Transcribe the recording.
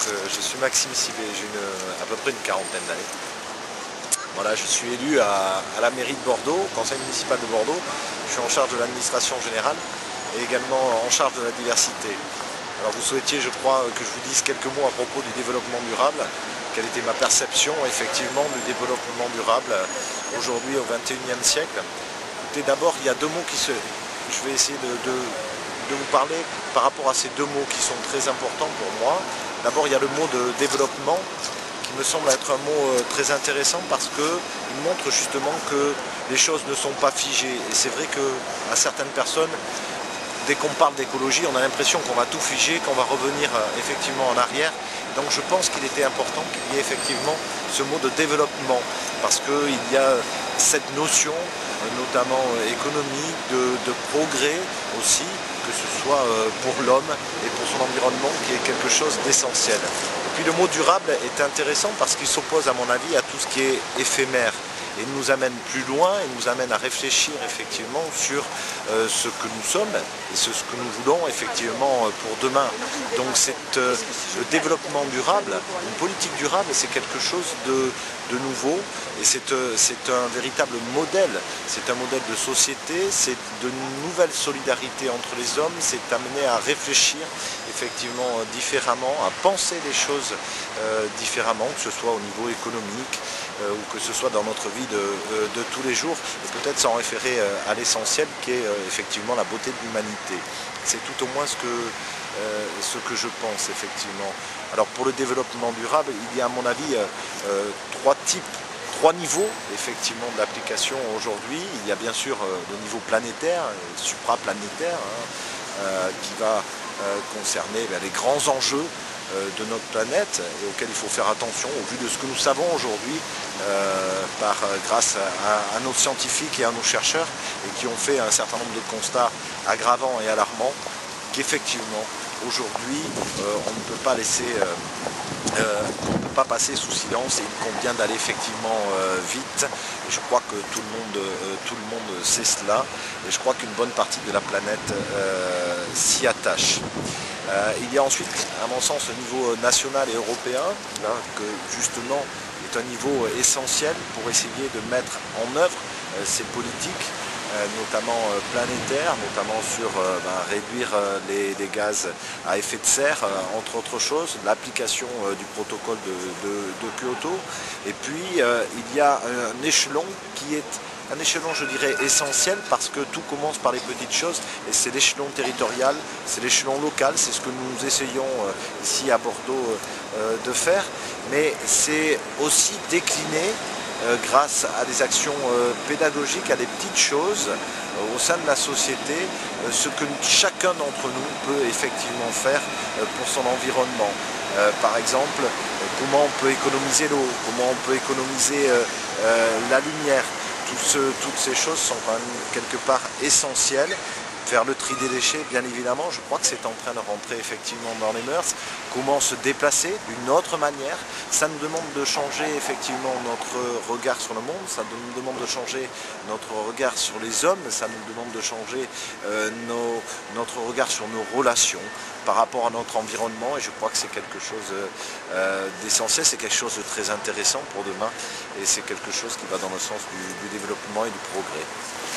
Je suis Maxime Sibé, j'ai à peu près une quarantaine d'années. Voilà, je suis élu à la mairie de Bordeaux, au conseil municipal de Bordeaux. Je suis en charge de l'administration générale et également en charge de la diversité. Alors vous souhaitiez, je crois, que je vous dise quelques mots à propos du développement durable. Quelle était ma perception effectivement du développement durable aujourd'hui au XXIe siècle. Écoutez, d'abord, il y a deux mots je vais essayer de vous parler par rapport à ces deux mots qui sont très importants pour moi. D'abord, il y a le mot de développement qui me semble être un mot très intéressant parce qu'il montre justement que les choses ne sont pas figées. Et c'est vrai qu'à certaines personnes, dès qu'on parle d'écologie, on a l'impression qu'on va tout figer, qu'on va revenir effectivement en arrière. Donc je pense qu'il était important qu'il y ait effectivement ce mot de développement parce qu'il y a cette notion, notamment économique, de progrès aussi, que ce soit pour l'homme et pour son environnement, qui est quelque chose d'essentiel. Et puis le mot durable est intéressant parce qu'il s'oppose à mon avis à tout ce qui est éphémère. Et il nous amène plus loin, il nous amène à réfléchir effectivement sur ce que nous sommes et ce que nous voulons effectivement pour demain. Donc le développement durable, une politique durable, c'est quelque chose de nouveau et c'est un véritable modèle. C'est un modèle de société, c'est de nouvelles solidarités entre les hommes, c'est amener à réfléchir effectivement différemment, à penser les choses différemment, que ce soit au niveau économique ou que ce soit dans notre vie de tous les jours, et peut-être s'en référer à l'essentiel qui est effectivement la beauté de l'humanité. C'est tout au moins ce que je pense effectivement. Alors pour le développement durable, il y a à mon avis trois niveaux effectivement d'application aujourd'hui. Il y a bien sûr le niveau planétaire, supraplanétaire, qui va concerner les grands enjeux de notre planète et auxquels il faut faire attention au vu de ce que nous savons aujourd'hui grâce à nos scientifiques et à nos chercheurs et qui ont fait un certain nombre de constats aggravants et alarmants qu'effectivement aujourd'hui on ne peut pas passer sous silence et il convient d'aller effectivement vite. Et je crois que tout le monde sait cela et je crois qu'une bonne partie de la planète s'y attache. Il y a ensuite, à mon sens, le niveau national et européen, là, que justement est un niveau essentiel pour essayer de mettre en œuvre ces politiques, notamment planétaires, notamment sur réduire les gaz à effet de serre, entre autres choses, l'application du protocole de Kyoto. Et puis, il y a un échelon qui est un échelon, je dirais, essentiel parce que tout commence par les petites choses et c'est l'échelon territorial, c'est l'échelon local, c'est ce que nous essayons ici à Bordeaux de faire, mais c'est aussi décliné grâce à des actions pédagogiques, à des petites choses au sein de la société, ce que chacun d'entre nous peut effectivement faire pour son environnement. Par exemple, comment on peut économiser l'eau, comment on peut économiser la lumière. Toutes ces choses sont quand même quelque part essentielles. Faire le tri des déchets, bien évidemment, je crois que c'est en train de rentrer effectivement dans les mœurs. Comment se déplacer d'une autre manière, ça nous demande de changer effectivement notre regard sur le monde, ça nous demande de changer notre regard sur les hommes, ça nous demande de changer notre regard sur nos relations par rapport à notre environnement et je crois que c'est quelque chose d'essentiel, c'est quelque chose de très intéressant pour demain et c'est quelque chose qui va dans le sens du développement et du progrès.